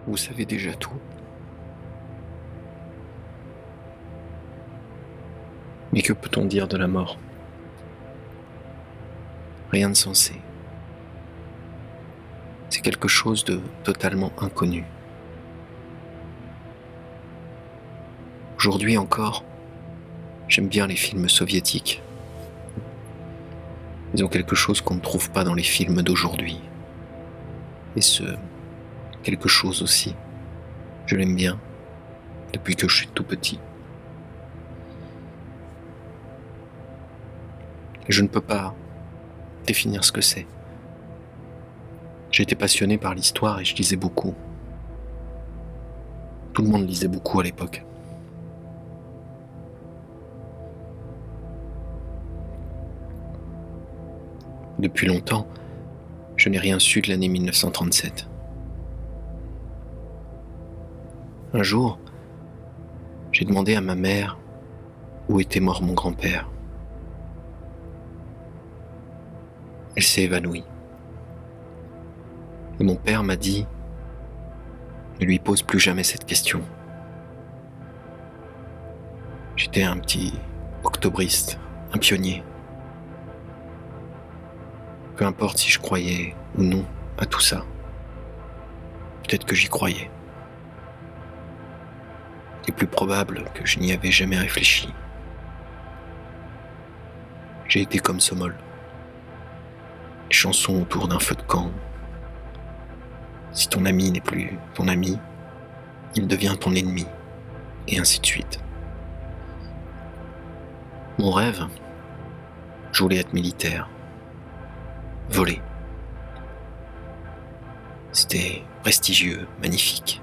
Vous savez déjà tout. Mais que peut-on dire de la mort? Rien de sensé. C'est quelque chose de totalement inconnu. Aujourd'hui encore, j'aime bien les films soviétiques. Ils ont quelque chose qu'on ne trouve pas dans les films d'aujourd'hui. Et ce quelque chose aussi, je l'aime bien depuis que je suis tout petit. Et je ne peux pas définir ce que c'est. J'ai été passionné par l'histoire et je lisais beaucoup. Tout le monde lisait beaucoup à l'époque. Depuis longtemps, je n'ai rien su de l'année 1937. Un jour, j'ai demandé à ma mère où était mort mon grand-père. Elle s'est évanouie. Et mon père m'a dit « Ne lui pose plus jamais cette question ». J'étais un petit octobriste, un pionnier. Peu importe si je croyais ou non à tout ça. Peut-être que j'y croyais. Il est plus probable que je n'y avais jamais réfléchi. J'ai été comme Somol. Les chansons autour d'un feu de camp. Si ton ami n'est plus ton ami, il devient ton ennemi, et ainsi de suite. Mon rêve, je voulais être militaire. Voler. C'était prestigieux, magnifique.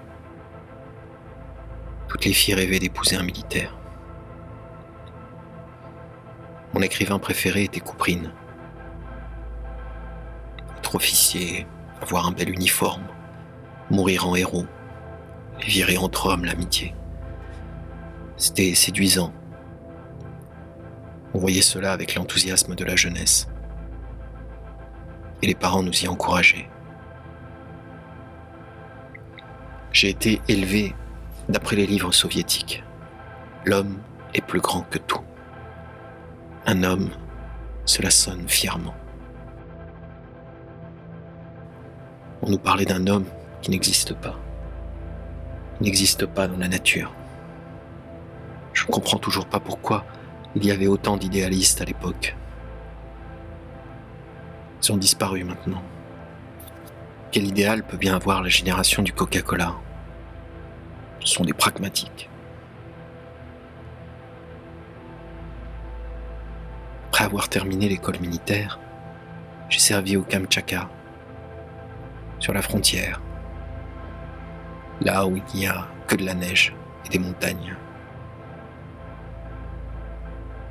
Toutes les filles rêvaient d'épouser un militaire. Mon écrivain préféré était Couperine. Être officier, avoir un bel uniforme, mourir en héros, les virer entre hommes l'amitié. C'était séduisant. On voyait cela avec l'enthousiasme de la jeunesse. Et les parents nous y encourageaient. J'ai été élevé d'après les livres soviétiques. L'homme est plus grand que tout. Un homme, cela sonne fièrement. On nous parlait d'un homme qui n'existe pas. Il n'existe pas dans la nature. Je ne comprends toujours pas pourquoi il y avait autant d'idéalistes à l'époque. Ils ont disparu maintenant. Quel idéal peut bien avoir la génération du Coca-Cola? Ce sont des pragmatiques. Après avoir terminé l'école militaire, j'ai servi au Kamtchatka, sur la frontière, là où il n'y a que de la neige et des montagnes.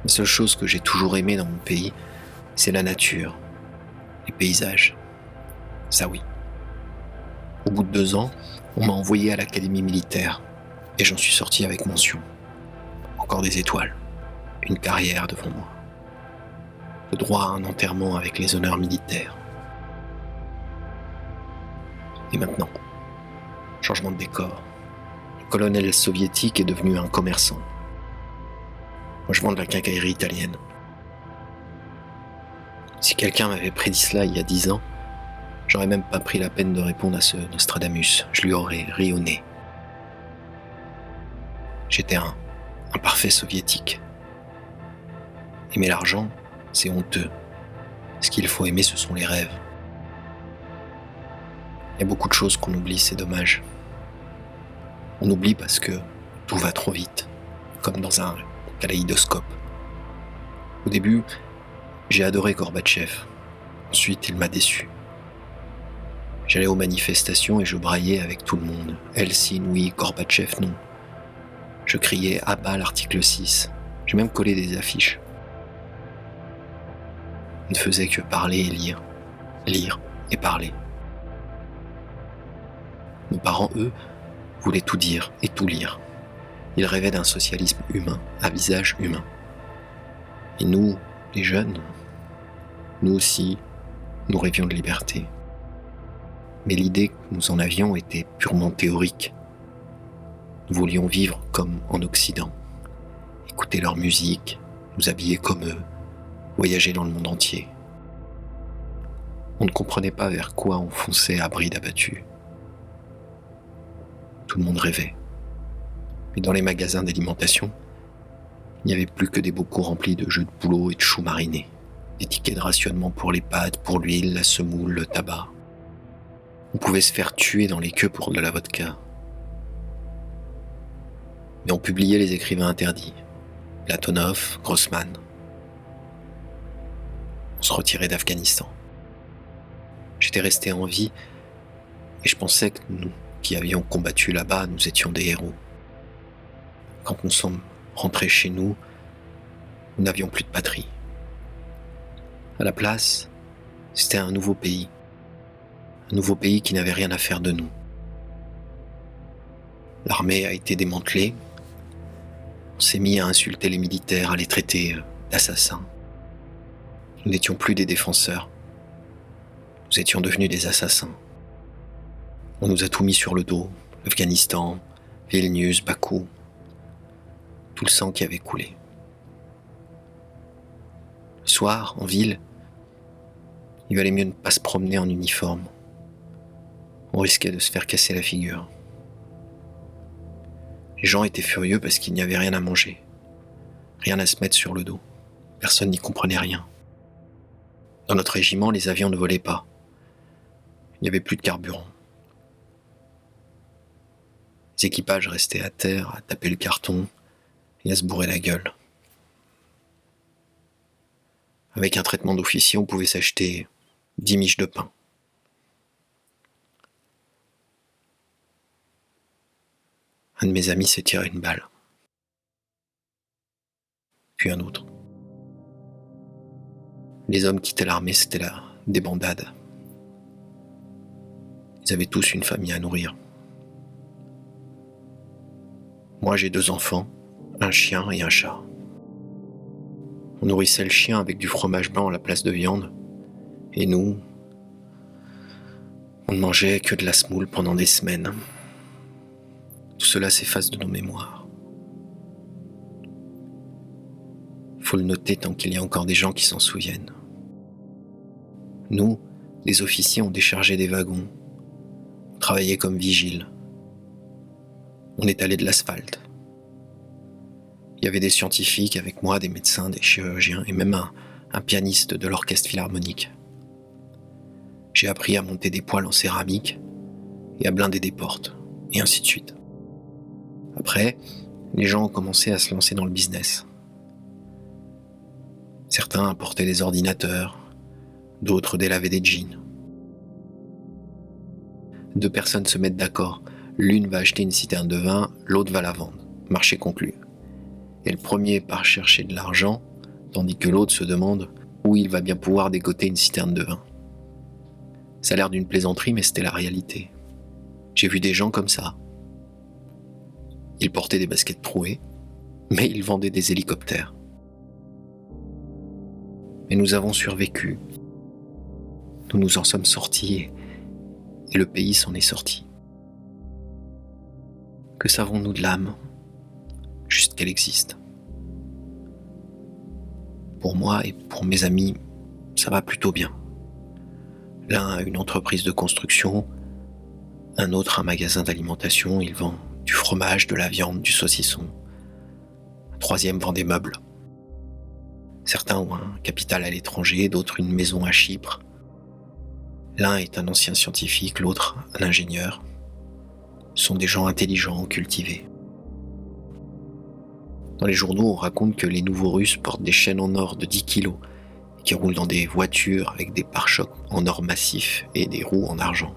La seule chose que j'ai toujours aimée dans mon pays, c'est la nature, les paysages. Ça oui. Au bout de 2 ans, on m'a envoyé à l'académie militaire et j'en suis sorti avec mention. Encore des étoiles, une carrière devant moi. Le droit à un enterrement avec les honneurs militaires. Et maintenant, changement de décor. Le colonel soviétique est devenu un commerçant. Moi, je vends de la quincaillerie italienne. Si quelqu'un m'avait prédit cela il y a 10 ans, j'aurais même pas pris la peine de répondre à ce Nostradamus. Je lui aurais ri au nez. J'étais un parfait soviétique. Aimer l'argent, c'est honteux. Ce qu'il faut aimer, ce sont les rêves. Il y a beaucoup de choses qu'on oublie, c'est dommage. On oublie parce que tout va trop vite, comme dans un kaléidoscope. Au début, j'ai adoré Gorbatchev. Ensuite, il m'a déçu. J'allais aux manifestations et je braillais avec tout le monde. Helsinki, oui, Gorbatchev, non. Je criais à bas l'article 6. J'ai même collé des affiches. On ne faisait que parler et lire. Lire et parler. Nos parents, eux, voulaient tout dire et tout lire. Ils rêvaient d'un socialisme humain, à visage humain. Et nous, les jeunes, nous aussi, nous rêvions de liberté. Mais l'idée que nous en avions était purement théorique. Nous voulions vivre comme en Occident, écouter leur musique, nous habiller comme eux, voyager dans le monde entier. On ne comprenait pas vers quoi on fonçait à bride abattue. Tout le monde rêvait. Mais dans les magasins d'alimentation, il n'y avait plus que des bocaux remplis de jeux de bouleau et de choux marinés, des tickets de rationnement pour les pâtes, pour l'huile, la semoule, le tabac. On pouvait se faire tuer dans les queues pour de la vodka. Mais on publiait les écrivains interdits, Platonov, Grossman. On se retirait d'Afghanistan. J'étais resté en vie et je pensais que nous, qui avions combattu là-bas, nous étions des héros. Quand nous sommes rentrés chez nous, nous n'avions plus de patrie. À la place, c'était un nouveau pays qui n'avait rien à faire de nous. L'armée a été démantelée, on s'est mis à insulter les militaires, à les traiter d'assassins. Nous n'étions plus des défenseurs, nous étions devenus des assassins. On nous a tout mis sur le dos, l'Afghanistan, Vilnius, Bakou, tout le sang qui avait coulé. Le soir, en ville, il valait mieux ne pas se promener en uniforme. On risquait de se faire casser la figure. Les gens étaient furieux parce qu'il n'y avait rien à manger, rien à se mettre sur le dos. Personne n'y comprenait rien. Dans notre régiment, les avions ne volaient pas. Il n'y avait plus de carburant. Les équipages restaient à terre, à taper le carton et à se bourrer la gueule. Avec un traitement d'officier, on pouvait s'acheter 10 miches de pain. Un de mes amis s'est tiré une balle. Puis un autre. Les hommes quittaient l'armée, c'était la débandade. Ils avaient tous une famille à nourrir. Moi, j'ai 2 enfants, un chien et un chat. On nourrissait le chien avec du fromage blanc à la place de viande. Et nous, on ne mangeait que de la semoule pendant des semaines. Tout cela s'efface de nos mémoires. Il faut le noter tant qu'il y a encore des gens qui s'en souviennent. Nous, les officiers, on déchargeait des wagons. On travaillait comme vigiles. On étalait de l'asphalte. Il y avait des scientifiques avec moi, des médecins, des chirurgiens et même un pianiste de l'orchestre philharmonique. J'ai appris à monter des poêles en céramique et à blinder des portes, et ainsi de suite. Après, les gens ont commencé à se lancer dans le business. Certains apportaient des ordinateurs, d'autres délavaient des jeans. 2 personnes se mettent d'accord. L'une va acheter une citerne de vin, l'autre va la vendre. Marché conclu. Et le premier part chercher de l'argent, tandis que l'autre se demande où il va bien pouvoir dégoter une citerne de vin. Ça a l'air d'une plaisanterie, mais c'était la réalité. J'ai vu des gens comme ça. Ils portaient des baskets trouées, mais ils vendaient des hélicoptères. Mais nous avons survécu. Nous nous en sommes sortis et le pays s'en est sorti. Que savons-nous de l'âme? Juste qu'elle existe. Pour moi et pour mes amis, ça va plutôt bien. L'un a une entreprise de construction, un autre un magasin d'alimentation, il vend du fromage, de la viande, du saucisson. Un troisième vend des meubles. Certains ont un capital à l'étranger, d'autres une maison à Chypre. L'un est un ancien scientifique, l'autre un ingénieur. Ce sont des gens intelligents, cultivés. Dans les journaux, on raconte que les nouveaux Russes portent des chaînes en or de 10 kilos et qui roulent dans des voitures avec des pare-chocs en or massif et des roues en argent.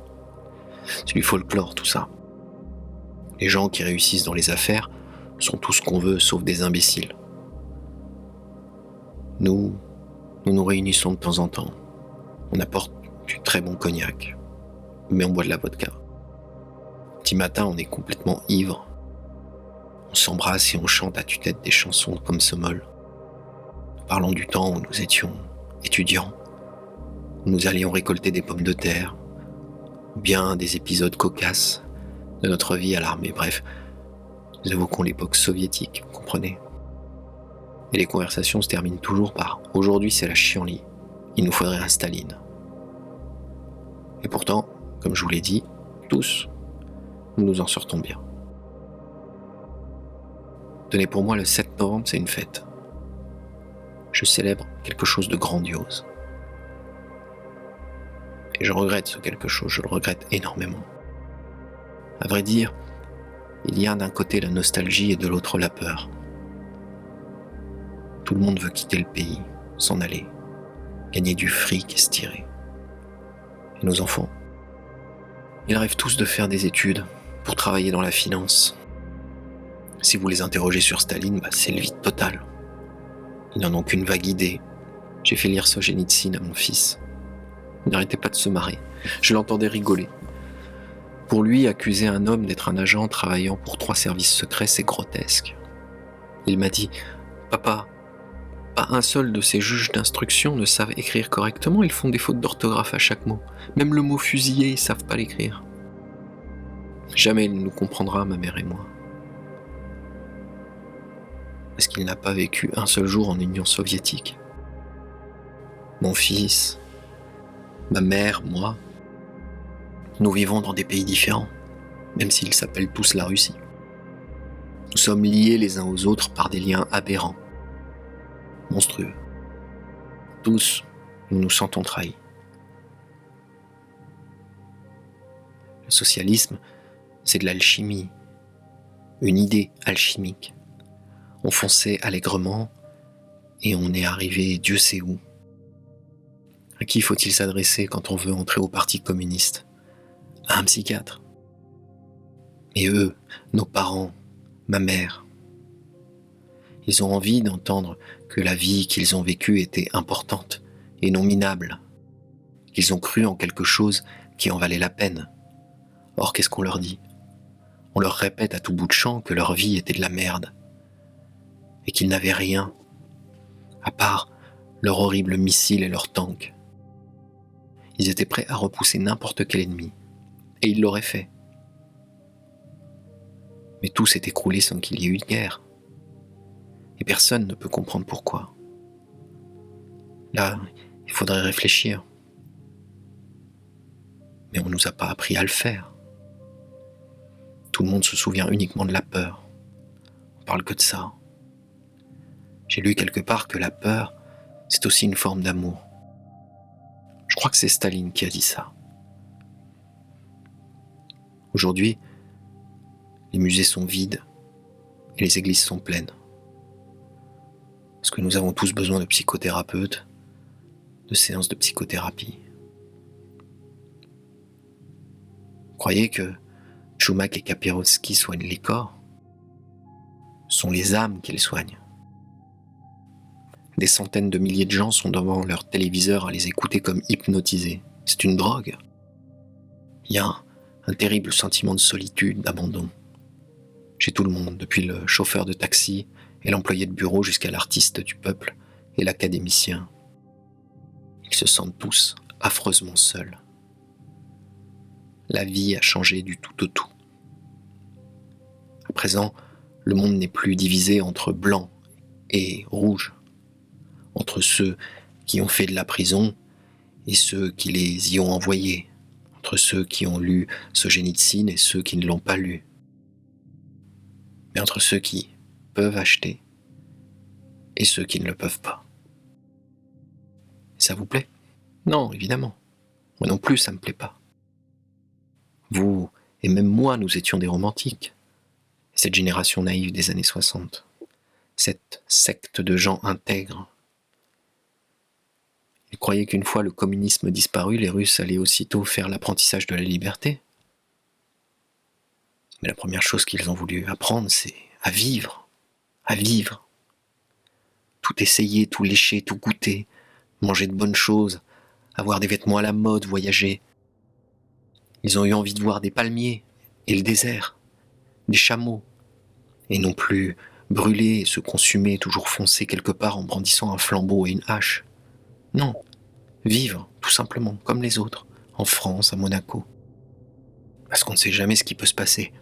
C'est du folklore, tout ça. Les gens qui réussissent dans les affaires sont tout ce qu'on veut, sauf des imbéciles. Nous nous réunissons de temps en temps. On apporte du très bon cognac, mais on boit de la vodka. Petit matin, on est complètement ivre. On s'embrasse et on chante à tue-tête des chansons comme Sommel. Parlons du temps où nous étions étudiants, où nous allions récolter des pommes de terre, ou bien des épisodes cocasses de notre vie à l'armée. Bref, nous évoquons l'époque soviétique, vous comprenez. Et les conversations se terminent toujours par « Aujourd'hui c'est la chienlit, il nous faudrait un Staline ». Et pourtant, comme je vous l'ai dit, tous, nous nous en sortons bien. Tenez, pour moi, le 7 novembre, c'est une fête. Je célèbre quelque chose de grandiose. Et je regrette ce quelque chose, je le regrette énormément. À vrai dire, il y a d'un côté la nostalgie et de l'autre la peur. Tout le monde veut quitter le pays, s'en aller, gagner du fric et se tirer. Et nos enfants, ils rêvent tous de faire des études pour travailler dans la finance. Si vous les interrogez sur Staline, c'est le vide total. Ils n'en ont qu'une vague idée. J'ai fait lire Solzhenitsyn à mon fils. Il n'arrêtait pas de se marrer. Je l'entendais rigoler. Pour lui, accuser un homme d'être un agent travaillant pour 3 services secrets, c'est grotesque. Il m'a dit « Papa, pas un seul de ces juges d'instruction ne savent écrire correctement, ils font des fautes d'orthographe à chaque mot. Même le mot fusillé, ils ne savent pas l'écrire. » Jamais il nous comprendra, ma mère et moi. Parce qu'il n'a pas vécu un seul jour en Union soviétique. Mon fils, ma mère, moi, nous vivons dans des pays différents, même s'ils s'appellent tous la Russie. Nous sommes liés les uns aux autres par des liens aberrants, monstrueux. Tous, nous nous sentons trahis. Le socialisme, c'est de l'alchimie, une idée alchimique. On fonçait allègrement et on est arrivé Dieu sait où. À qui faut-il s'adresser quand on veut entrer au Parti communiste ? À un psychiatre. Et eux, nos parents, ma mère, ils ont envie d'entendre que la vie qu'ils ont vécue était importante et non minable, qu'ils ont cru en quelque chose qui en valait la peine. Or, qu'est-ce qu'on leur dit ? On leur répète à tout bout de champ que leur vie était de la merde et qu'ils n'avaient rien, à part leur horrible missile et leurs tanks. Ils étaient prêts à repousser n'importe quel ennemi, et ils l'auraient fait. Mais tout s'est écroulé sans qu'il y ait eu de guerre, et personne ne peut comprendre pourquoi. Là, il faudrait réfléchir, mais on ne nous a pas appris à le faire. Tout le monde se souvient uniquement de la peur. On parle que de ça. J'ai lu quelque part que la peur, c'est aussi une forme d'amour. Je crois que c'est Staline qui a dit ça. Aujourd'hui, les musées sont vides et les églises sont pleines. Parce que nous avons tous besoin de psychothérapeutes, de séances de psychothérapie. Vous croyez que Tchoumak et Kapirovski soignent les corps ? Ce sont les âmes qu'ils soignent. Des centaines de milliers de gens sont devant leur téléviseur à les écouter comme hypnotisés. C'est une drogue. Il y a un terrible sentiment de solitude, d'abandon. Chez tout le monde, depuis le chauffeur de taxi et l'employé de bureau jusqu'à l'artiste du peuple et l'académicien. Ils se sentent tous affreusement seuls. La vie a changé du tout au tout. À présent, le monde n'est plus divisé entre blanc et rouge, entre ceux qui ont fait de la prison et ceux qui les y ont envoyés, entre ceux qui ont lu Solzhenitsyn et ceux qui ne l'ont pas lu, mais entre ceux qui peuvent acheter et ceux qui ne le peuvent pas. Ça vous plaît ? Non, évidemment. Moi non plus, ça me plaît pas. Vous et même moi, nous étions des romantiques. Cette génération naïve des années 60. Cette secte de gens intègres. Ils croyaient qu'une fois le communisme disparu, les Russes allaient aussitôt faire l'apprentissage de la liberté. Mais la première chose qu'ils ont voulu apprendre, c'est à vivre. À vivre. Tout essayer, tout lécher, tout goûter. Manger de bonnes choses. Avoir des vêtements à la mode, voyager. Ils ont eu envie de voir des palmiers et le désert. Des chameaux. Et non plus brûler et se consumer, toujours foncer quelque part en brandissant un flambeau et une hache. Non, vivre, tout simplement, comme les autres, en France, à Monaco. Parce qu'on ne sait jamais ce qui peut se passer.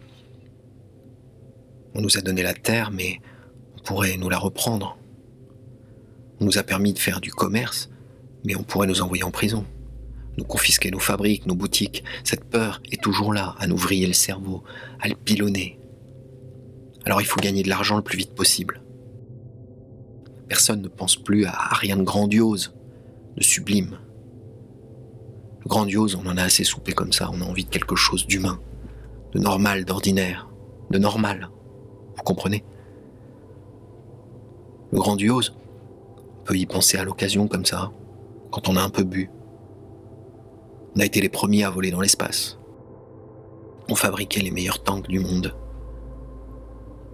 On nous a donné la terre, mais on pourrait nous la reprendre. On nous a permis de faire du commerce, mais on pourrait nous envoyer en prison. Nous confisquer nos fabriques, nos boutiques. Cette peur est toujours là, à nous vriller le cerveau, à le pilonner. Alors il faut gagner de l'argent le plus vite possible. Personne ne pense plus à rien de grandiose, de sublime. Le grandiose, on en a assez soupé comme ça, on a envie de quelque chose d'humain, de normal, d'ordinaire, de normal. Vous comprenez ? Le grandiose, on peut y penser à l'occasion comme ça, quand on a un peu bu. On a été les premiers à voler dans l'espace. On fabriquait les meilleurs tanks du monde.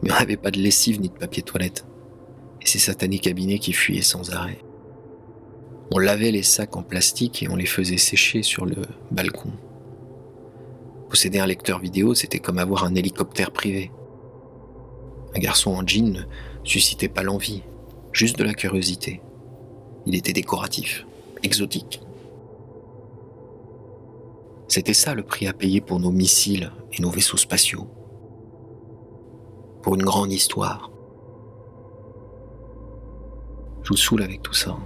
Mais on n'avait pas de lessive ni de papier toilette. Et ces satanés cabinets qui fuyaient sans arrêt. On lavait les sacs en plastique et on les faisait sécher sur le balcon. Posséder un lecteur vidéo, c'était comme avoir un hélicoptère privé. Un garçon en jean ne suscitait pas l'envie, juste de la curiosité. Il était décoratif, exotique. C'était ça le prix à payer pour nos missiles et nos vaisseaux spatiaux. Pour une grande histoire. Je vous saoule avec tout ça.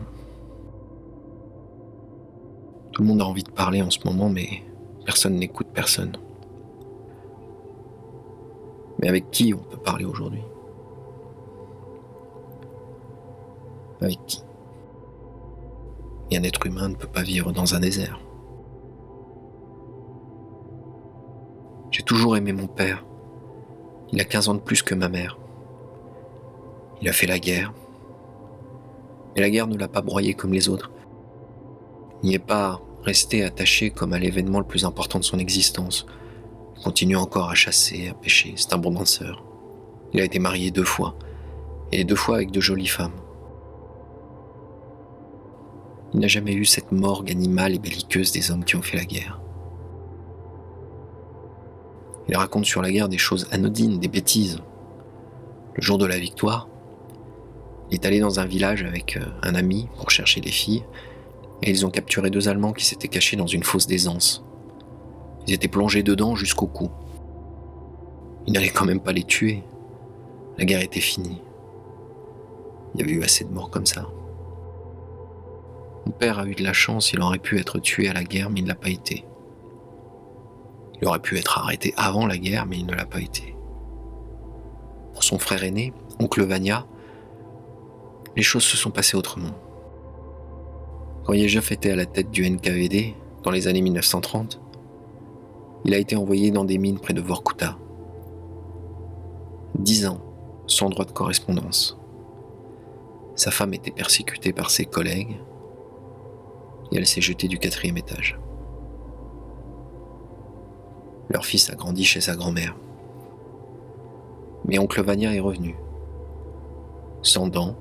Tout le monde a envie de parler en ce moment, mais personne n'écoute personne. Mais avec qui on peut parler aujourd'hui ? Avec qui ? Et un être humain ne peut pas vivre dans un désert. J'ai toujours aimé mon père. Il a 15 ans de plus que ma mère. Il a fait la guerre. Mais la guerre ne l'a pas broyé comme les autres. Il n'y est pas resté attaché comme à l'événement le plus important de son existence. Il continue encore à chasser, à pêcher. C'est un bon danseur. Il a été marié 2 fois. Et 2 fois avec de jolies femmes. Il n'a jamais eu cette morgue animale et belliqueuse des hommes qui ont fait la guerre. Il raconte sur la guerre des choses anodines, des bêtises. Le jour de la victoire, il est allé dans un village avec un ami pour chercher des filles et ils ont capturé 2 Allemands qui s'étaient cachés dans une fosse d'aisance. Ils étaient plongés dedans jusqu'au cou. Ils n'allaient quand même pas les tuer. La guerre était finie. Il y avait eu assez de morts comme ça. Mon père a eu de la chance, il aurait pu être tué à la guerre, mais il ne l'a pas été. Il aurait pu être arrêté avant la guerre, mais il ne l'a pas été. Pour son frère aîné, oncle Vania, les choses se sont passées autrement. Quand Yejef était à la tête du NKVD, dans les années 1930, il a été envoyé dans des mines près de Vorkuta. 10 ans, sans droit de correspondance. Sa femme était persécutée par ses collègues, et elle s'est jetée du 4e étage. Leur fils a grandi chez sa grand-mère. Mais oncle Vania est revenu, sans dents,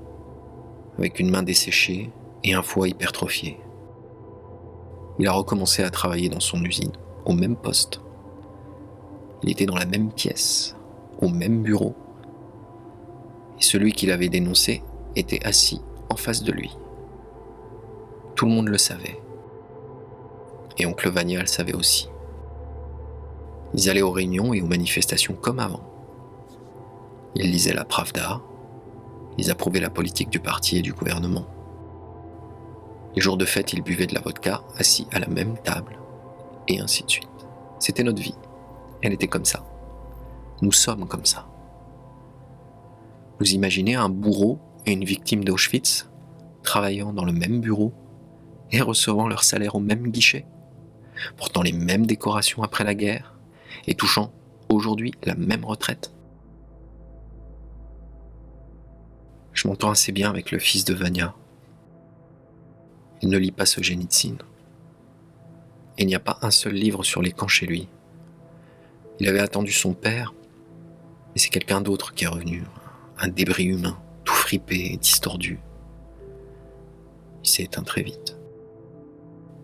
avec une main desséchée et un foie hypertrophié. Il a recommencé à travailler dans son usine, au même poste. Il était dans la même pièce, au même bureau. Et celui qui l'avait dénoncé était assis en face de lui. Tout le monde le savait. Et oncle Vania le savait aussi. Ils allaient aux réunions et aux manifestations comme avant. Ils lisaient la Pravda, ils approuvaient la politique du parti et du gouvernement. Les jours de fête, ils buvaient de la vodka, assis à la même table, et ainsi de suite. C'était notre vie. Elle était comme ça. Nous sommes comme ça. Vous imaginez un bourreau et une victime d'Auschwitz travaillant dans le même bureau et recevant leur salaire au même guichet, portant les mêmes décorations après la guerre et touchant aujourd'hui la même retraite. Je m'entends assez bien avec le fils de Vania. Il ne lit pas ce Solzhenitsyn. Et il n'y a pas un seul livre sur les camps chez lui. Il avait attendu son père, mais c'est quelqu'un d'autre qui est revenu, un débris humain, tout fripé et distordu. Il s'est éteint très vite.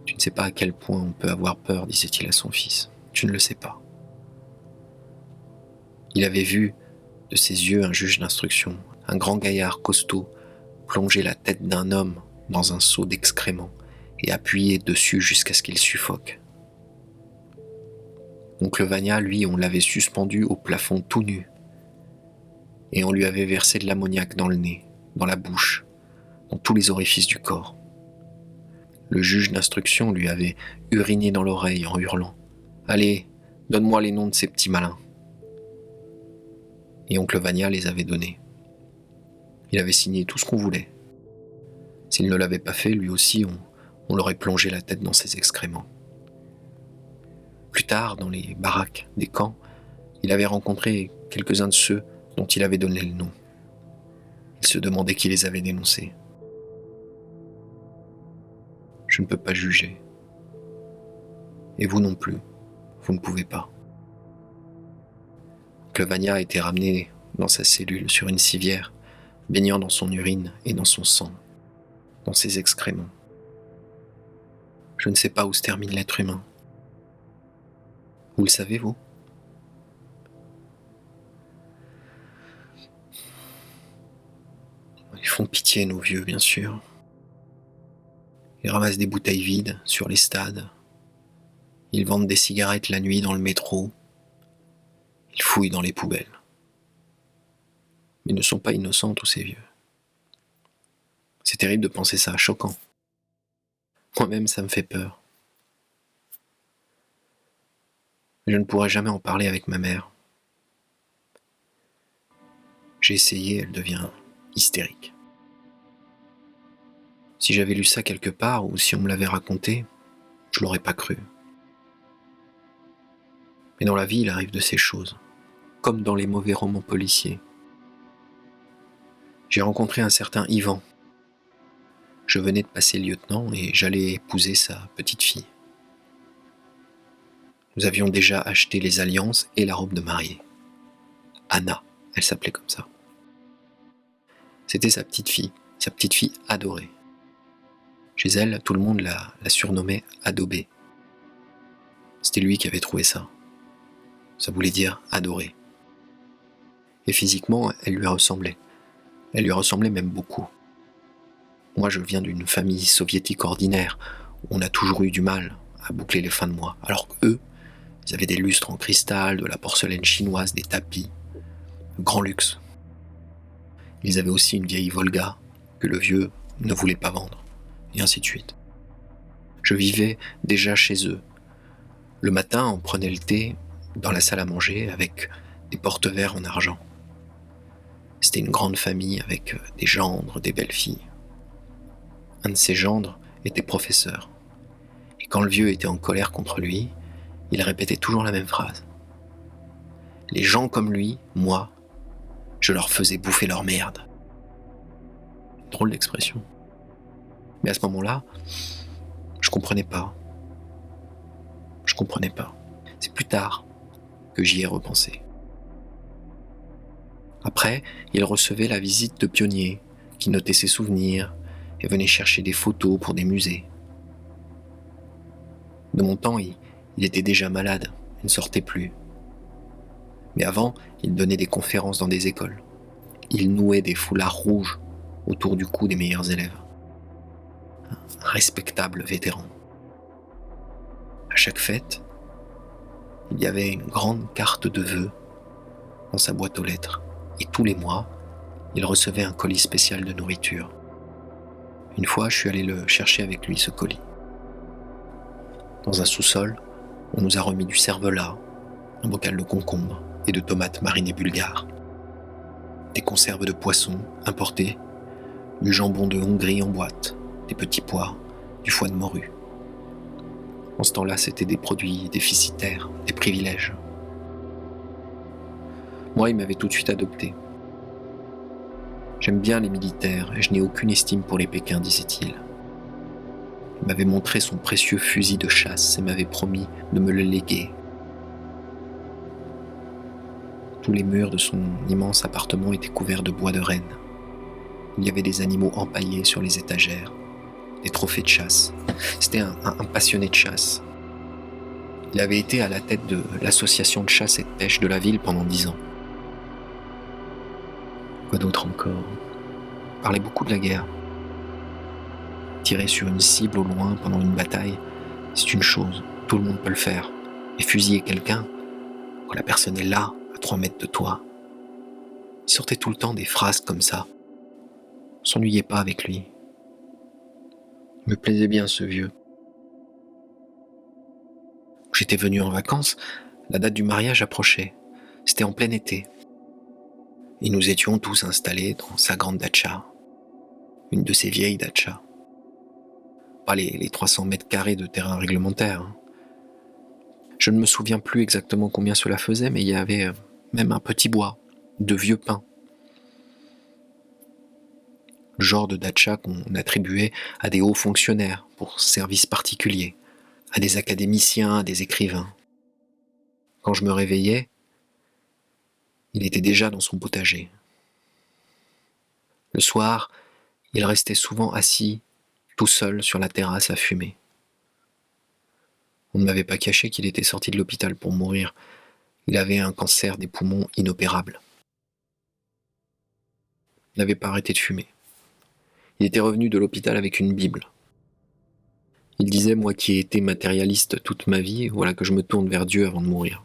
Tu ne sais pas à quel point on peut avoir peur, disait-il à son fils. Tu ne le sais pas. Il avait vu de ses yeux un juge d'instruction, un grand gaillard costaud, plonger la tête d'un homme dans un seau d'excréments et appuyer dessus jusqu'à ce qu'il suffoque. Oncle Vania, lui, on l'avait suspendu au plafond tout nu. Et on lui avait versé de l'ammoniac dans le nez, dans la bouche, dans tous les orifices du corps. Le juge d'instruction lui avait uriné dans l'oreille en hurlant « Allez, donne-moi les noms de ces petits malins !» Et oncle Vania les avait donnés. Il avait signé tout ce qu'on voulait. S'il ne l'avait pas fait, lui aussi, on l'aurait plongé la tête dans ses excréments. Plus tard, dans les baraques des camps, il avait rencontré quelques-uns de ceux dont il avait donné le nom. Il se demandait qui les avait dénoncés. Je ne peux pas juger. Et vous non plus, vous ne pouvez pas. Oncle Vania a été ramené dans sa cellule sur une civière, baignant dans son urine et dans son sang, dans ses excréments. Je ne sais pas où se termine l'être humain. Vous le savez, vous ? Ils font pitié, nos vieux, bien sûr. Ils ramassent des bouteilles vides sur les stades. Ils vendent des cigarettes la nuit dans le métro. Ils fouillent dans les poubelles. Mais ils ne sont pas innocents, tous ces vieux. C'est terrible de penser ça, choquant. Moi-même, ça me fait peur. Je ne pourrai jamais en parler avec ma mère. J'ai essayé, elle devient hystérique. Si j'avais lu ça quelque part ou si on me l'avait raconté, je l'aurais pas cru. Mais dans la vie, il arrive de ces choses, comme dans les mauvais romans policiers. J'ai rencontré un certain Ivan. Je venais de passer lieutenant et j'allais épouser sa petite fille. Nous avions déjà acheté les alliances et la robe de mariée. Anna, elle s'appelait comme ça. C'était sa petite fille adorée. Chez elle, tout le monde la surnommait Adobé. C'était lui qui avait trouvé ça. Ça voulait dire adorer. Et physiquement, elle lui ressemblait. Elle lui ressemblait même beaucoup. Moi, je viens d'une famille soviétique ordinaire, où on a toujours eu du mal à boucler les fins de mois, alors qu'eux, ils avaient des lustres en cristal, de la porcelaine chinoise, des tapis, le grand luxe. Ils avaient aussi une vieille Volga que le vieux ne voulait pas vendre, et ainsi de suite. Je vivais déjà chez eux. Le matin, on prenait le thé dans la salle à manger avec des porte-verres en argent. C'était une grande famille avec des gendres, des belles-filles. Un de ces gendres était professeur. Et quand le vieux était en colère contre lui, il répétait toujours la même phrase. Les gens comme lui, moi, je leur faisais bouffer leur merde. Drôle d'expression. Mais à ce moment-là, je comprenais pas. C'est plus tard que j'y ai repensé. Après, il recevait la visite de pionniers qui notaient ses souvenirs et venaient chercher des photos pour des musées. De mon temps, il était déjà malade, il ne sortait plus. Mais avant, il donnait des conférences dans des écoles. Il nouait des foulards rouges autour du cou des meilleurs élèves. Un respectable vétéran. À chaque fête, il y avait une grande carte de vœux dans sa boîte aux lettres. Et tous les mois, il recevait un colis spécial de nourriture. Une fois, je suis allé le chercher avec lui, ce colis. Dans un sous-sol, on nous a remis du cervelas, un bocal de concombres et de tomates marinées bulgares, des conserves de poissons importées, du jambon de Hongrie en boîte, des petits pois, du foie de morue. En ce temps-là, c'était des produits déficitaires, des privilèges. Moi, il m'avait tout de suite adopté. J'aime bien les militaires et je n'ai aucune estime pour les Pékins, disait-il. Il m'avait montré son précieux fusil de chasse et m'avait promis de me le léguer. Tous les murs de son immense appartement étaient couverts de bois de renne. Il y avait des animaux empaillés sur les étagères, des trophées de chasse. C'était un passionné de chasse. Il avait été à la tête de l'association de chasse et de pêche de la ville pendant 10 ans. Quoi d'autre encore ? Il parlait beaucoup de la guerre. Tirer sur une cible au loin pendant une bataille, c'est une chose, tout le monde peut le faire. Et fusiller quelqu'un, quand la personne est là, à 3 mètres de toi. Il sortait tout le temps des phrases comme ça. On s'ennuyait pas avec lui. Il me plaisait bien ce vieux. J'étais venu en vacances, la date du mariage approchait. C'était en plein été. Et nous étions tous installés dans sa grande datcha. Une de ces vieilles datchas. Pas les 300 mètres carrés de terrain réglementaire. Hein. Je ne me souviens plus exactement combien cela faisait, mais il y avait même un petit bois, de vieux pins. Le genre de datcha qu'on attribuait à des hauts fonctionnaires pour services particuliers, à des académiciens, à des écrivains. Quand je me réveillais, il était déjà dans son potager. Le soir, il restait souvent assis, tout seul sur la terrasse à fumer. On ne m'avait pas caché qu'il était sorti de l'hôpital pour mourir. Il avait un cancer des poumons inopérable. Il n'avait pas arrêté de fumer. Il était revenu de l'hôpital avec une Bible. Il disait, moi qui ai été matérialiste toute ma vie, voilà que je me tourne vers Dieu avant de mourir.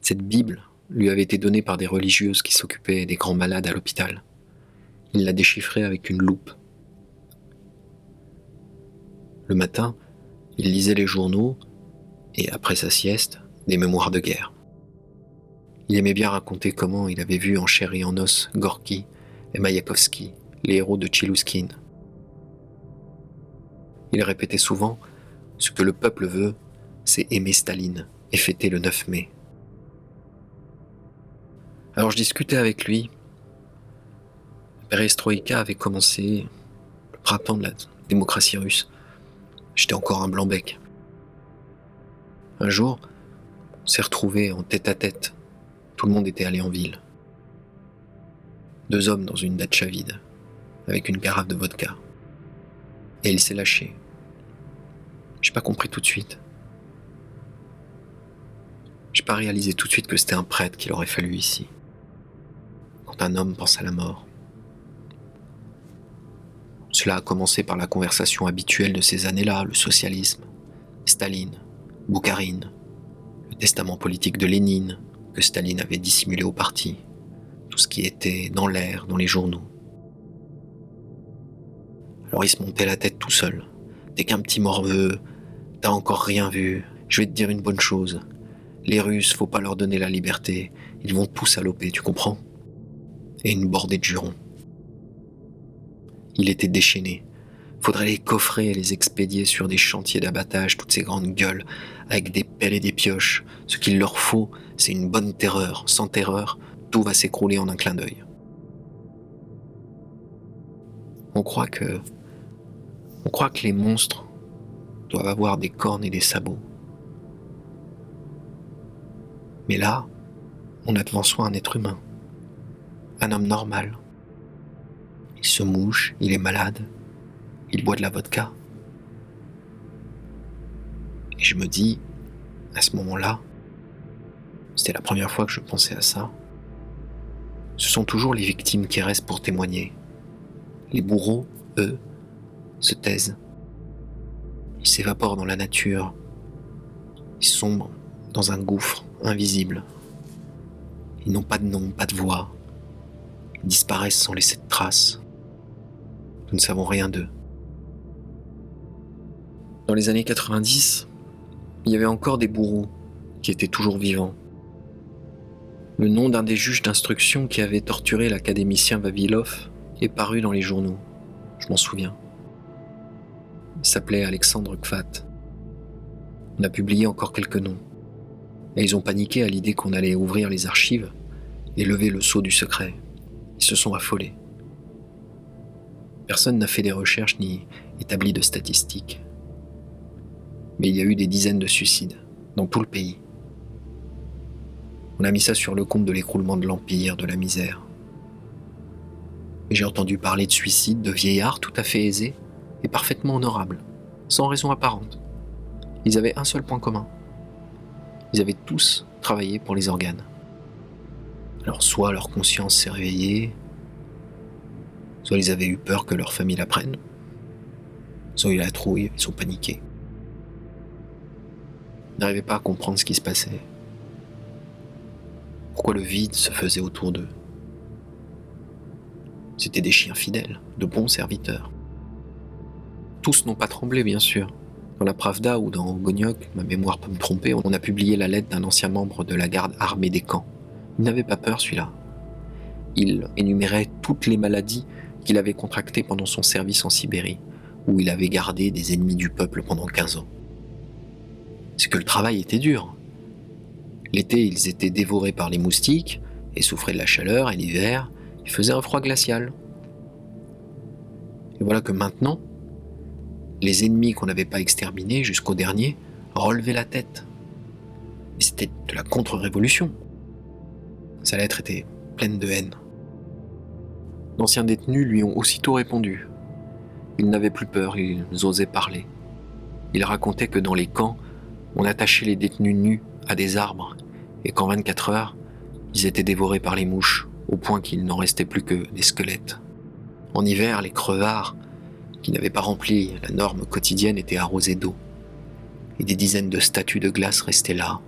Cette Bible lui avait été donnée par des religieuses qui s'occupaient des grands malades à l'hôpital. Il la déchiffrait avec une loupe. Le matin, il lisait les journaux et, après sa sieste, des mémoires de guerre. Il aimait bien raconter comment il avait vu en chair et en os Gorky et Mayakovsky, les héros de Tchilouskine. Il répétait souvent « Ce que le peuple veut, c'est aimer Staline et fêter le 9 mai ». Alors je discutais avec lui. La perestroïka avait commencé, le printemps de la démocratie russe. J'étais encore un blanc-bec. Un jour, on s'est retrouvés en tête-à-tête. Tout le monde était allé en ville. 2 hommes dans une datcha vide, avec une carafe de vodka. Et il s'est lâché. J'ai pas compris tout de suite. J'ai pas réalisé tout de suite que c'était un prêtre qu'il aurait fallu ici. Quand un homme pense à la mort. Cela a commencé par la conversation habituelle de ces années-là, le socialisme, Staline, Boukharine, le testament politique de Lénine, que Staline avait dissimulé au parti, tout ce qui était dans l'air, dans les journaux. Alors il se montait la tête tout seul. T'es qu'un petit morveux, t'as encore rien vu, je vais te dire une bonne chose. Les Russes, faut pas leur donner la liberté, ils vont tous saloper, tu comprends ? Et une bordée de jurons. Il était déchaîné. Faudrait les coffrer et les expédier sur des chantiers d'abattage, toutes ces grandes gueules, avec des pelles et des pioches. Ce qu'il leur faut, c'est une bonne terreur. Sans terreur, tout va s'écrouler en un clin d'œil. On croit que les monstres doivent avoir des cornes et des sabots. Mais là, on a devant soi un être humain. Un homme normal. Il se mouche, il est malade, il boit de la vodka. Et je me dis, à ce moment-là, c'était la première fois que je pensais à ça, ce sont toujours les victimes qui restent pour témoigner. Les bourreaux, eux, se taisent. Ils s'évaporent dans la nature. Ils sombrent dans un gouffre invisible. Ils n'ont pas de nom, pas de voix. Ils disparaissent sans laisser de traces. Nous ne savons rien d'eux. Dans les années 90, il y avait encore des bourreaux qui étaient toujours vivants. Le nom d'un des juges d'instruction qui avait torturé l'académicien Vavilov est paru dans les journaux. Je m'en souviens. Il s'appelait Alexandre Kvat. On a publié encore quelques noms. Et ils ont paniqué à l'idée qu'on allait ouvrir les archives et lever le sceau du secret. Ils se sont affolés. Personne n'a fait des recherches ni établi de statistiques. Mais il y a eu des dizaines de suicides dans tout le pays. On a mis ça sur le compte de l'écroulement de l'Empire, de la misère. Et j'ai entendu parler de suicides de vieillards tout à fait aisés et parfaitement honorables, sans raison apparente. Ils avaient un seul point commun. Ils avaient tous travaillé pour les organes. Alors soit leur conscience s'est réveillée, soit ils avaient eu peur que leur famille l'apprenne, soit ils la trouillent, ils sont paniqués. Ils n'arrivaient pas à comprendre ce qui se passait. Pourquoi le vide se faisait autour d'eux. C'étaient des chiens fidèles, de bons serviteurs. Tous n'ont pas tremblé, bien sûr. Dans la Pravda ou dans Ogoniok, ma mémoire peut me tromper, on a publié la lettre d'un ancien membre de la garde armée des camps. Il n'avait pas peur, celui-là. Il énumérait toutes les maladies qu'il avait contractées pendant son service en Sibérie, où il avait gardé des ennemis du peuple pendant 15 ans. C'est que le travail était dur. L'été, ils étaient dévorés par les moustiques et souffraient de la chaleur, et l'hiver, il faisait un froid glacial. Et voilà que maintenant, les ennemis qu'on n'avait pas exterminés jusqu'au dernier relevaient la tête. Et c'était de la contre-révolution. Sa lettre était pleine de haine. D'anciens détenus lui ont aussitôt répondu. Ils n'avaient plus peur, ils osaient parler. Ils racontaient que dans les camps, on attachait les détenus nus à des arbres et qu'en 24 heures, ils étaient dévorés par les mouches, au point qu'il n'en restait plus que des squelettes. En hiver, les crevards, qui n'avaient pas rempli la norme quotidienne, étaient arrosés d'eau. Et des dizaines de statues de glace restaient là,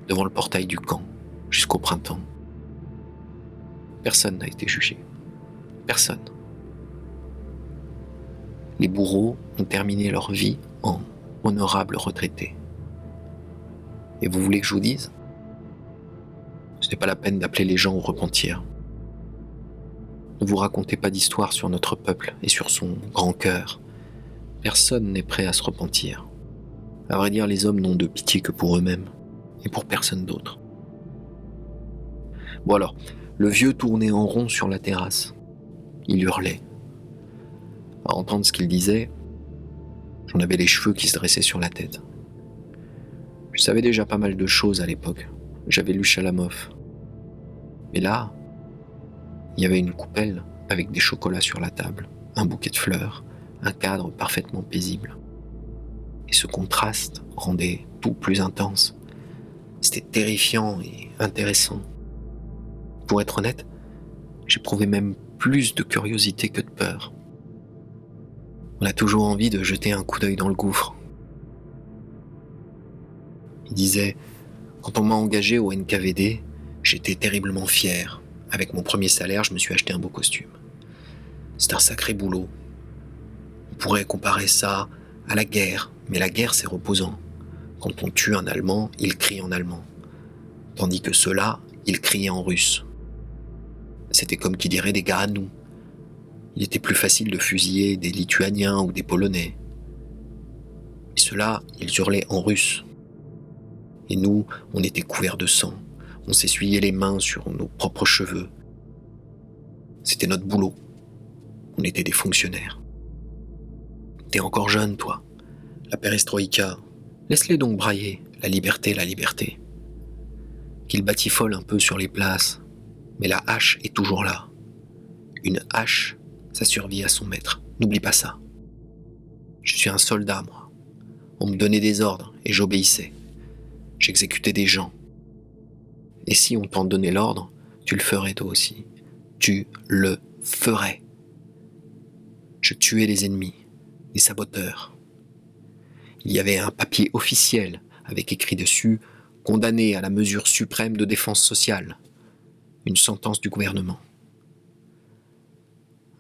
devant le portail du camp, jusqu'au printemps. Personne n'a été jugé. Personne. Les bourreaux ont terminé leur vie en honorables retraités. Et vous voulez que je vous dise ? Ce n'est pas la peine d'appeler les gens au repentir. Ne vous racontez pas d'histoire sur notre peuple et sur son grand cœur. Personne n'est prêt à se repentir. À vrai dire, les hommes n'ont de pitié que pour eux-mêmes et pour personne d'autre. Bon alors, le vieux tournait en rond sur la terrasse. Il hurlait. À entendre ce qu'il disait, j'en avais les cheveux qui se dressaient sur la tête. Je savais déjà pas mal de choses à l'époque. J'avais lu Chalamov. Mais là, il y avait une coupelle avec des chocolats sur la table, un bouquet de fleurs, un cadre parfaitement paisible. Et ce contraste rendait tout plus intense. C'était terrifiant et intéressant. Pour être honnête, j'éprouvais même plus de curiosité que de peur. On a toujours envie de jeter un coup d'œil dans le gouffre. Il disait, quand on m'a engagé au NKVD, j'étais terriblement fier. Avec mon premier salaire, je me suis acheté un beau costume. C'est un sacré boulot. On pourrait comparer ça à la guerre, mais la guerre c'est reposant. Quand on tue un Allemand, il crie en allemand. Tandis que ceux-là, ils criaient en russe. C'était comme qui dirait des gars à nous. Il était plus facile de fusiller des Lituaniens ou des Polonais. Et ceux-là, ils hurlaient en russe. Et nous, on était couverts de sang. On s'essuyait les mains sur nos propres cheveux. C'était notre boulot. On était des fonctionnaires. T'es encore jeune, toi. La perestroïka, laisse-les donc brailler. La liberté, la liberté. Qu'ils batifolent un peu sur les places. Mais la hache est toujours là. Une hache, ça survit à son maître. N'oublie pas ça. Je suis un soldat, moi. On me donnait des ordres et j'obéissais. J'exécutais des gens. Et si on t'en donnait l'ordre, tu le ferais toi aussi. Tu le ferais. Je tuais les ennemis, les saboteurs. Il y avait un papier officiel avec écrit dessus « Condamné à la mesure suprême de défense sociale ». Une sentence du gouvernement.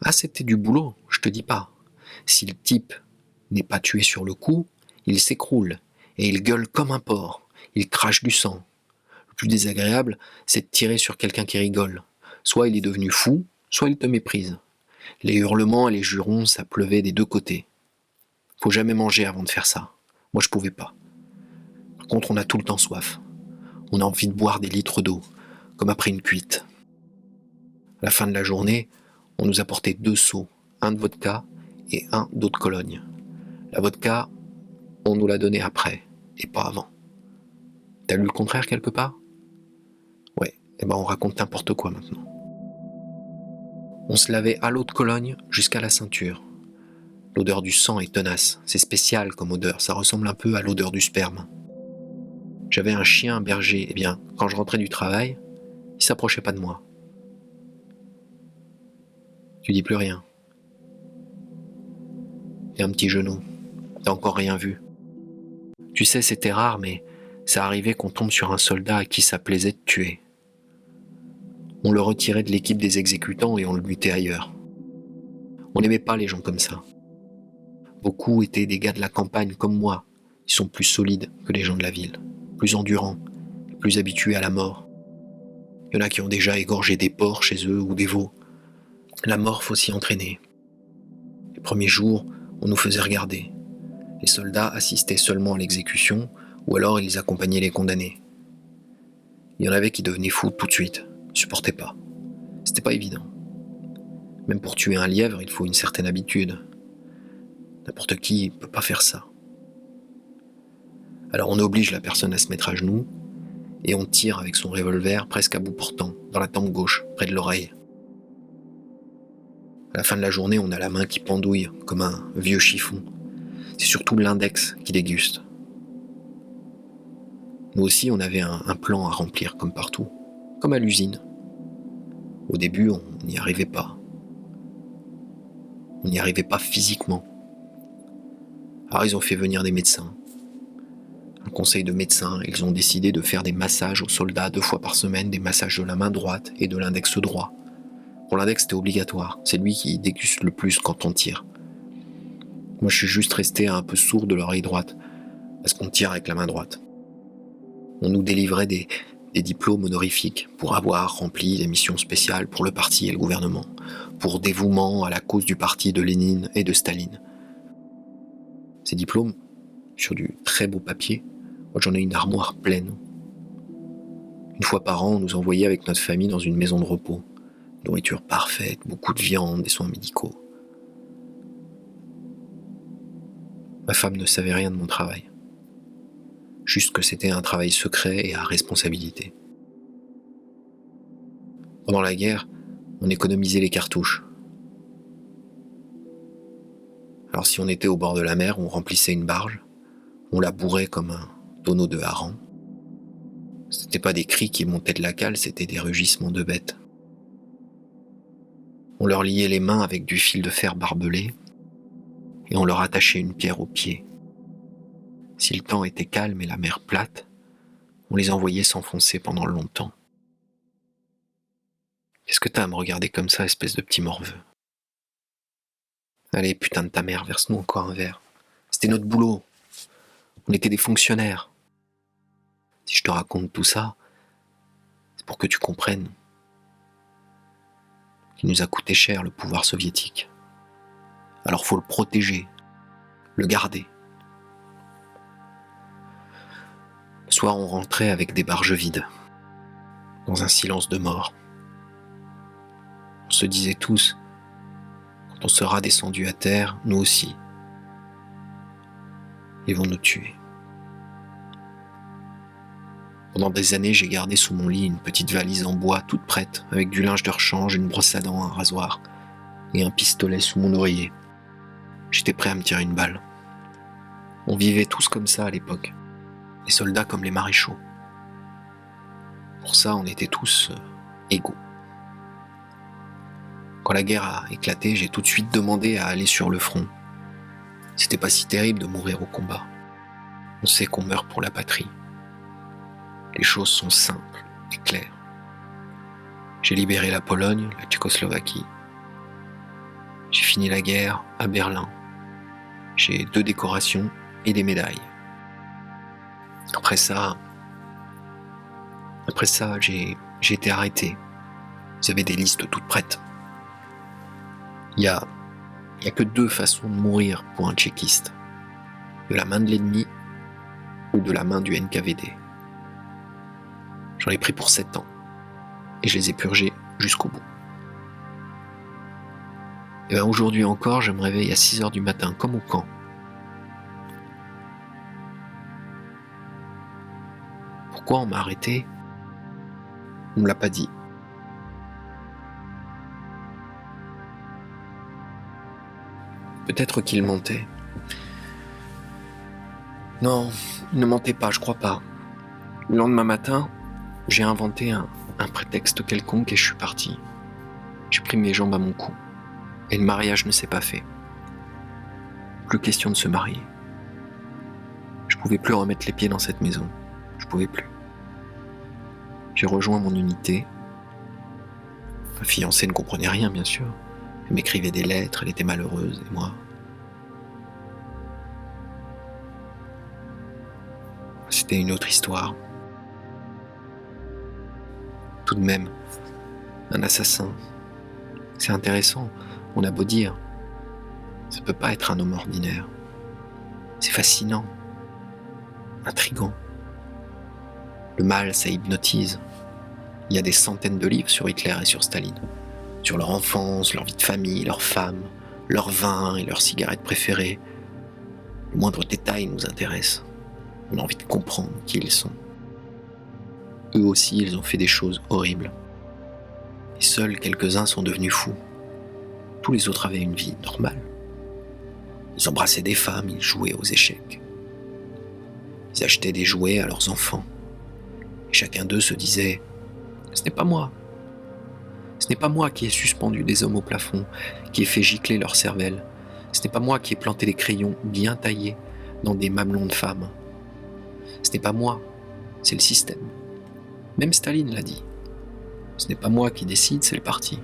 Ah, c'était du boulot, je te dis pas. Si le type n'est pas tué sur le coup, il s'écroule et il gueule comme un porc. Il crache du sang. Le plus désagréable, c'est de tirer sur quelqu'un qui rigole. Soit il est devenu fou, soit il te méprise. Les hurlements et les jurons, ça pleuvait des deux côtés. Faut jamais manger avant de faire ça. Moi, je pouvais pas. Par contre, on a tout le temps soif. On a envie de boire des litres d'eau, comme après une cuite. À la fin de la journée, on nous apportait 2 seaux, un de vodka et un d'eau de Cologne. La vodka, on nous l'a donnée après, et pas avant. T'as lu le contraire quelque part ? Ouais, et ben on raconte n'importe quoi maintenant. On se lavait à l'eau de Cologne jusqu'à la ceinture. L'odeur du sang est tenace, c'est spécial comme odeur, ça ressemble un peu à l'odeur du sperme. J'avais un chien berger, et bien, quand je rentrais du travail, il s'approchait pas de moi. Tu dis plus rien. T'es un petit genou, t'as encore rien vu. Tu sais, c'était rare, mais Ça arrivait qu'on tombe sur un soldat à qui ça plaisait de tuer. On le retirait de l'équipe des exécutants et on le mutait ailleurs. On n'aimait pas les gens comme ça. Beaucoup étaient des gars de la campagne comme moi. Ils sont plus solides que les gens de la ville, plus endurants, plus habitués à la mort. Il y en a qui ont déjà égorgé des porcs chez eux ou des veaux. La mort, faut s'y entraîner. Les premiers jours, on nous faisait regarder. Les soldats assistaient seulement à l'exécution ou alors ils accompagnaient les condamnés. Il y en avait qui devenaient fous tout de suite, ils supportaient pas. C'était pas évident. Même pour tuer un lièvre, il faut une certaine habitude. N'importe qui peut pas faire ça. Alors on oblige la personne à se mettre à genoux et on tire avec son revolver presque à bout portant, dans la tempe gauche, près de l'oreille. À la fin de la journée, on a la main qui pendouille comme un vieux chiffon. C'est surtout l'index qui déguste. Nous aussi, on avait un plan à remplir comme partout, comme à l'usine. Au début, on n'y arrivait pas. On n'y arrivait pas physiquement. Alors ils ont fait venir des médecins. Un conseil de médecins, ils ont décidé de faire des massages aux soldats 2 fois par semaine, des massages de la main droite et de l'index droit. Pour l'index, c'était obligatoire. C'est lui qui déguste le plus quand on tire. Moi, je suis juste resté un peu sourd de l'oreille droite, parce qu'on tire avec la main droite. On nous délivrait des diplômes honorifiques pour avoir rempli des missions spéciales pour le parti et le gouvernement, pour dévouement à la cause du parti de Lénine et de Staline. Ces diplômes, sur du très beau papier, moi j'en ai une armoire pleine. Une fois par an, on nous envoyait avec notre famille dans une maison de repos. Nourriture parfaite, beaucoup de viande, des soins médicaux. Ma femme ne savait rien de mon travail. Juste que c'était un travail secret et à responsabilité. Pendant la guerre, on économisait les cartouches. Alors si on était au bord de la mer, on remplissait une barge, on la bourrait comme un tonneau de hareng. C'était pas des cris qui montaient de la cale, c'était des rugissements de bêtes. On leur liait les mains avec du fil de fer barbelé et on leur attachait une pierre aux pieds. Si le temps était calme et la mer plate, on les envoyait s'enfoncer pendant longtemps. Qu'est-ce que t'as à me regarder comme ça, espèce de petit morveux? Allez, putain de ta mère, verse-nous encore un verre. C'était notre boulot. On était des fonctionnaires. Si je te raconte tout ça, c'est pour que tu comprennes qu'il nous a coûté cher le pouvoir soviétique. Alors faut le protéger, le garder. Le soir, on rentrait avec des barges vides, dans un silence de mort. On se disait tous, quand on sera descendu à terre, nous aussi, ils vont nous tuer. Pendant des années, j'ai gardé sous mon lit une petite valise en bois toute prête, avec du linge de rechange, une brosse à dents, un rasoir et un pistolet sous mon oreiller. J'étais prêt à me tirer une balle. On vivait tous comme ça à l'époque, les soldats comme les maréchaux. Pour ça, on était tous égaux. Quand la guerre a éclaté, j'ai tout de suite demandé à aller sur le front. C'était pas si terrible de mourir au combat. On sait qu'on meurt pour la patrie. Les choses sont simples et claires. J'ai libéré la Pologne, la Tchécoslovaquie. J'ai fini la guerre à Berlin. J'ai 2 décorations et des médailles. Après ça, j'ai été arrêté. Ils avaient des listes toutes prêtes. Il y a que 2 façons de mourir pour un tchéquiste. De la main de l'ennemi ou de la main du NKVD. J'en ai pris pour 7 ans et je les ai purgés jusqu'au bout. Et bien aujourd'hui encore, je me réveille à 6h du matin comme au camp. Pourquoi on m'a arrêté? On me l'a pas dit. Peut-être qu'il mentait. Non, il ne mentait pas, je crois pas. Le lendemain matin, j'ai inventé un prétexte quelconque et je suis parti. J'ai pris mes jambes à mon cou. Et le mariage ne s'est pas fait. Plus question de se marier. Je pouvais plus remettre les pieds dans cette maison. Je pouvais plus. J'ai rejoint mon unité. Ma fiancée ne comprenait rien, bien sûr. Elle m'écrivait des lettres, elle était malheureuse, et moi... C'était une autre histoire. Tout de même, un assassin. C'est intéressant, on a beau dire. Ça peut pas être un homme ordinaire. C'est fascinant, intriguant. Le mal, ça hypnotise. Il y a des centaines de livres sur Hitler et sur Staline. Sur leur enfance, leur vie de famille, leurs femmes, leur vin et leurs cigarettes préférées. Le moindre détail nous intéresse. On a envie de comprendre qui ils sont. Eux aussi, ils ont fait des choses horribles. Et seuls quelques-uns sont devenus fous. Tous les autres avaient une vie normale. Ils embrassaient des femmes, ils jouaient aux échecs. Ils achetaient des jouets à leurs enfants. Et chacun d'eux se disait « Ce n'est pas moi. Ce n'est pas moi qui ai suspendu des hommes au plafond, qui ai fait gicler leur cervelle. Ce n'est pas moi qui ai planté des crayons bien taillés dans des mamelons de femmes. Ce n'est pas moi, c'est le système. Même Staline l'a dit. Ce n'est pas moi qui décide, c'est le parti. »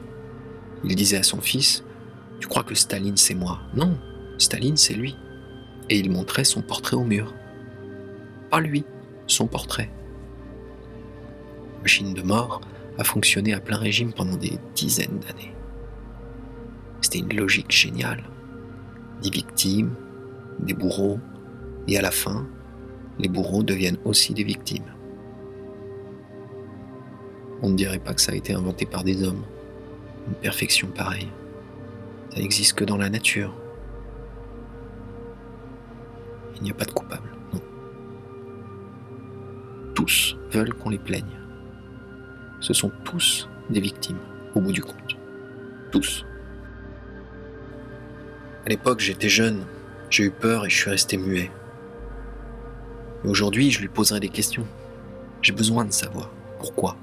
Il disait à son fils « Tu crois que Staline c'est moi ? Non, Staline c'est lui. » Et il montrait son portrait au mur. Pas lui, son portrait. La machine de mort a fonctionné à plein régime pendant des dizaines d'années. C'était une logique géniale. Des victimes, des bourreaux, et à la fin, les bourreaux deviennent aussi des victimes. On ne dirait pas que ça a été inventé par des hommes. Une perfection pareille. Ça n'existe que dans la nature. Il n'y a pas de coupable, non. Tous veulent qu'on les plaigne. Ce sont tous des victimes, au bout du compte. Tous. À l'époque, j'étais jeune, j'ai eu peur et je suis resté muet. Mais aujourd'hui, je lui poserai des questions. J'ai besoin de savoir pourquoi.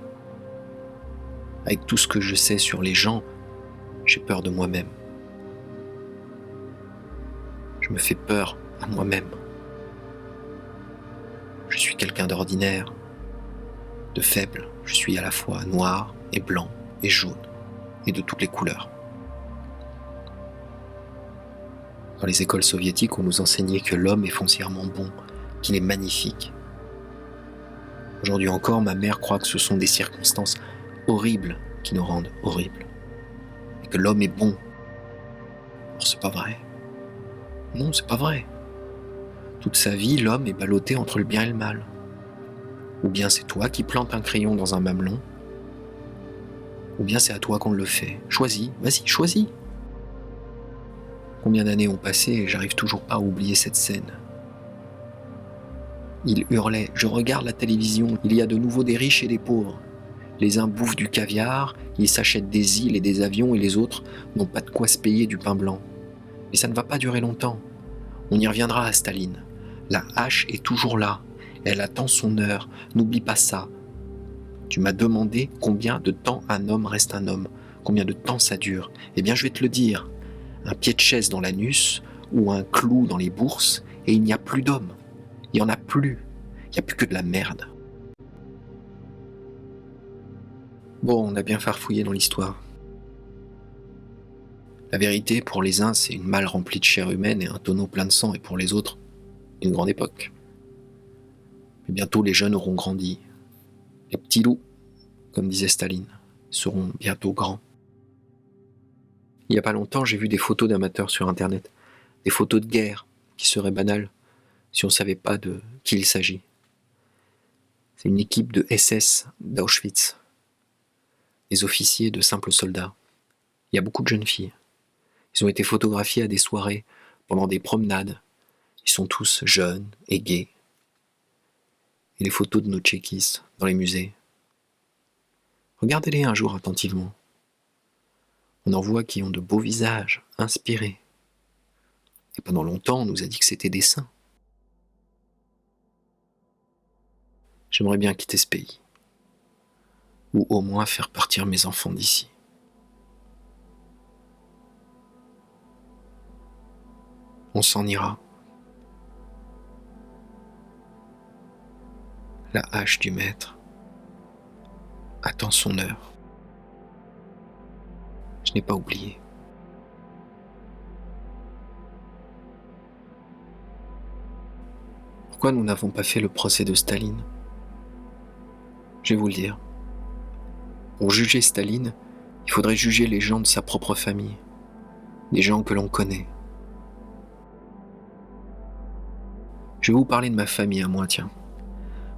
Avec tout ce que je sais sur les gens, j'ai peur de moi-même. Je me fais peur à moi-même. Je suis quelqu'un d'ordinaire, de faible. Je suis à la fois noir et blanc et jaune et de toutes les couleurs. Dans les écoles soviétiques, on nous enseignait que l'homme est foncièrement bon, qu'il est magnifique. Aujourd'hui encore, ma mère croit que ce sont des circonstances horribles qui nous rendent horribles. Et que l'homme est bon. Or, c'est pas vrai. Non, c'est pas vrai. Toute sa vie, l'homme est ballotté entre le bien et le mal. Ou bien c'est toi qui plantes un crayon dans un mamelon, ou bien c'est à toi qu'on le fait. Choisis, vas-y, choisis. Combien d'années ont passé et j'arrive toujours pas à oublier cette scène. Il hurlait « Je regarde la télévision, il y a de nouveau des riches et des pauvres. Les uns bouffent du caviar, ils s'achètent des îles et des avions et les autres n'ont pas de quoi se payer du pain blanc. Mais ça ne va pas durer longtemps. On y reviendra à Staline. La hache est toujours là. Elle attend son heure. N'oublie pas ça. Tu m'as demandé combien de temps un homme reste un homme. Combien de temps ça dure. Eh bien, je vais te le dire. Un pied de chaise dans l'anus ou un clou dans les bourses et il n'y a plus d'hommes. Il n'y en a plus. Il n'y a plus que de la merde. Bon, on a bien farfouillé dans l'histoire. La vérité, pour les uns, c'est une malle remplie de chair humaine et un tonneau plein de sang, et pour les autres, une grande époque. Mais bientôt, les jeunes auront grandi. Les petits loups, comme disait Staline, seront bientôt grands. Il n'y a pas longtemps, j'ai vu des photos d'amateurs sur Internet. Des photos de guerre, qui seraient banales, si on ne savait pas de qui il s'agit. C'est une équipe de SS d'Auschwitz. Des officiers de simples soldats. Il y a beaucoup de jeunes filles. Ils ont été photographiés à des soirées, pendant des promenades. Ils sont tous jeunes et gais. Et les photos de nos tchéquistes dans les musées. Regardez-les un jour attentivement. On en voit qui ont de beaux visages, inspirés. Et pendant longtemps, on nous a dit que c'était des saints. J'aimerais bien quitter ce pays. Ou au moins faire partir mes enfants d'ici. On s'en ira. La hache du maître attend son heure. Je n'ai pas oublié. Pourquoi nous n'avons pas fait le procès de Staline? Je vais vous le dire. Pour juger Staline, il faudrait juger les gens de sa propre famille, des gens que l'on connaît. Je vais vous parler de ma famille à moi, tiens.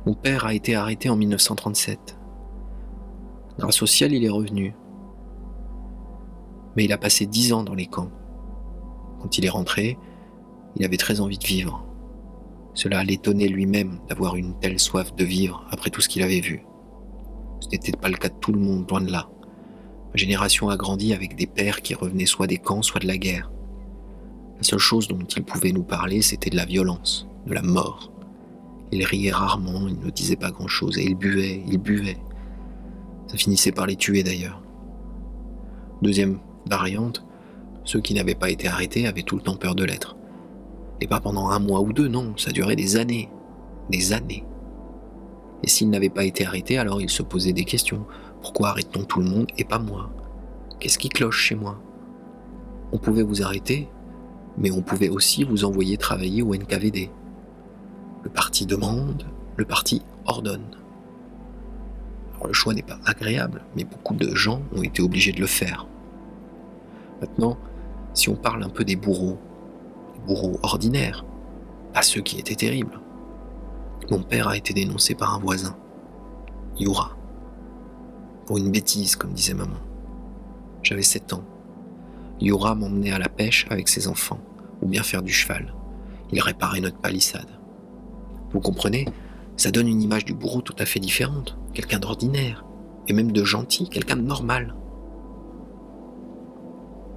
Mon père a été arrêté en 1937. Grâce au ciel, il est revenu. Mais il a passé 10 ans dans les camps. Quand il est rentré, il avait très envie de vivre. Cela l'étonnait lui-même d'avoir une telle soif de vivre après tout ce qu'il avait vu. Ce n'était pas le cas de tout le monde, loin de là. Ma génération a grandi avec des pères qui revenaient soit des camps, soit de la guerre. La seule chose dont ils pouvaient nous parler, c'était de la violence, de la mort. Ils riaient rarement, ils ne disaient pas grand-chose, et ils buvaient. Ça finissait par les tuer d'ailleurs. Deuxième variante, ceux qui n'avaient pas été arrêtés avaient tout le temps peur de l'être. Et pas pendant 1 mois ou 2, non, ça durait des années. Des années. Et s'ils n'avaient pas été arrêtés, alors ils se posaient des questions. Pourquoi arrête-t-on tout le monde et pas moi? Qu'est-ce qui cloche chez moi? On pouvait vous arrêter, mais on pouvait aussi vous envoyer travailler au NKVD. Le parti demande, le parti ordonne. Alors le choix n'est pas agréable, mais beaucoup de gens ont été obligés de le faire. Maintenant, si on parle un peu des bourreaux ordinaires, pas ceux qui étaient terribles. Mon père a été dénoncé par un voisin, Youra, pour une bêtise, comme disait maman. J'avais 7 ans. Youra m'emmenait à la pêche avec ses enfants, ou bien faire du cheval. Il réparait notre palissade. Vous comprenez? Ça donne une image du bourreau tout à fait différente. Quelqu'un d'ordinaire, et même de gentil, quelqu'un de normal.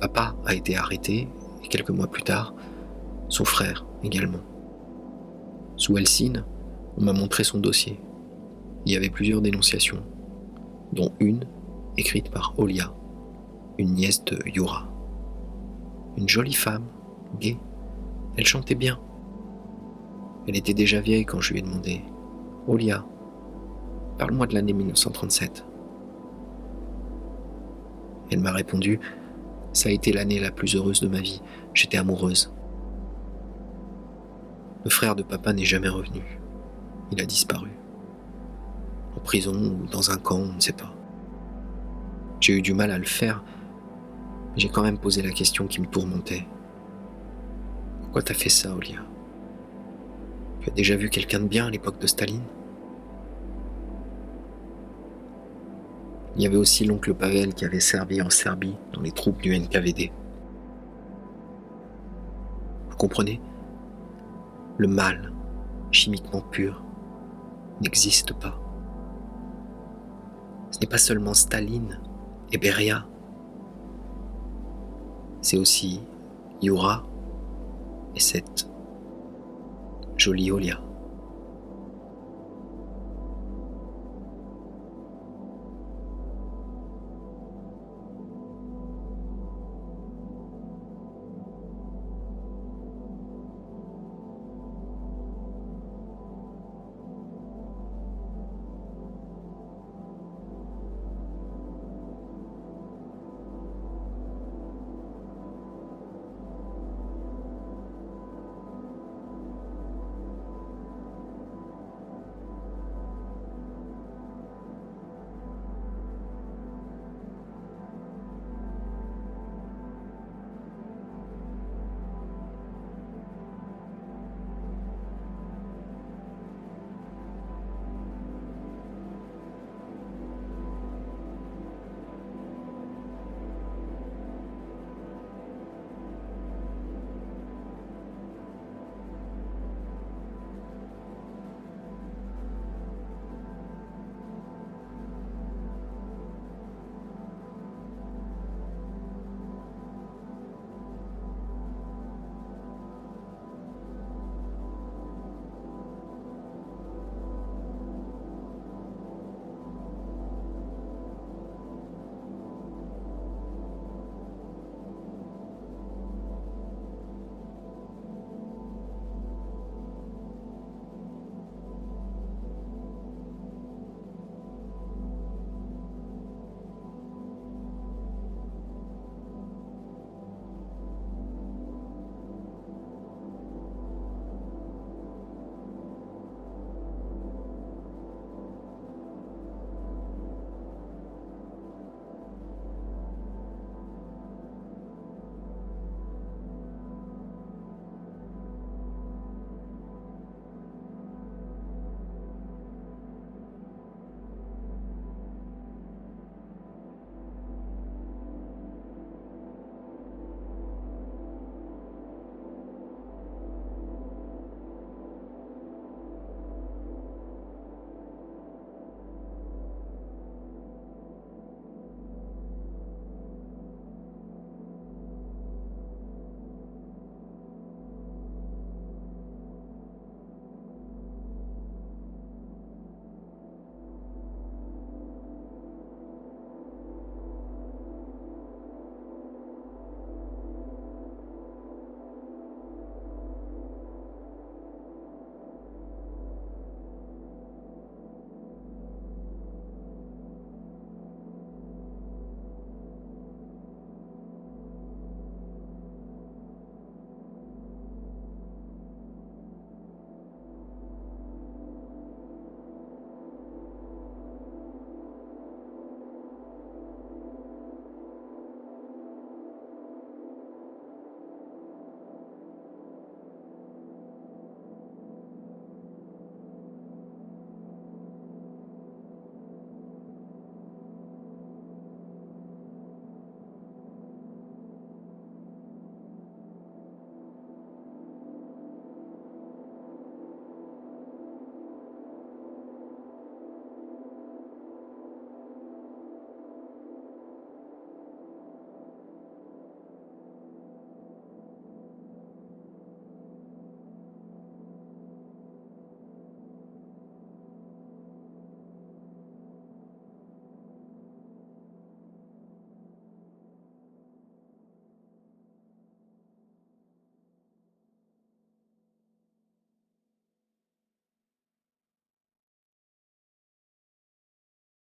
Papa a été arrêté, et quelques mois plus tard, son frère également. Sous Helsinki, on m'a montré son dossier. Il y avait plusieurs dénonciations, dont une écrite par Olia, une nièce de Youra. Une jolie femme, gaie. Elle chantait bien. Elle était déjà vieille quand je lui ai demandé « Olia, parle-moi de l'année 1937 ». Elle m'a répondu « Ça a été l'année la plus heureuse de ma vie. J'étais amoureuse. » Le frère de papa n'est jamais revenu. Il a disparu. En prison ou dans un camp, on ne sait pas. J'ai eu du mal à le faire, mais j'ai quand même posé la question qui me tourmentait. Pourquoi t'as fait ça, Olia? Tu as déjà vu quelqu'un de bien à l'époque de Staline? Il y avait aussi l'oncle Pavel qui avait servi en Serbie dans les troupes du NKVD. Vous comprenez? Le mal, chimiquement pur, n'existe pas. Ce n'est pas seulement Staline et Beria. C'est aussi Youra et cette jolie Olia.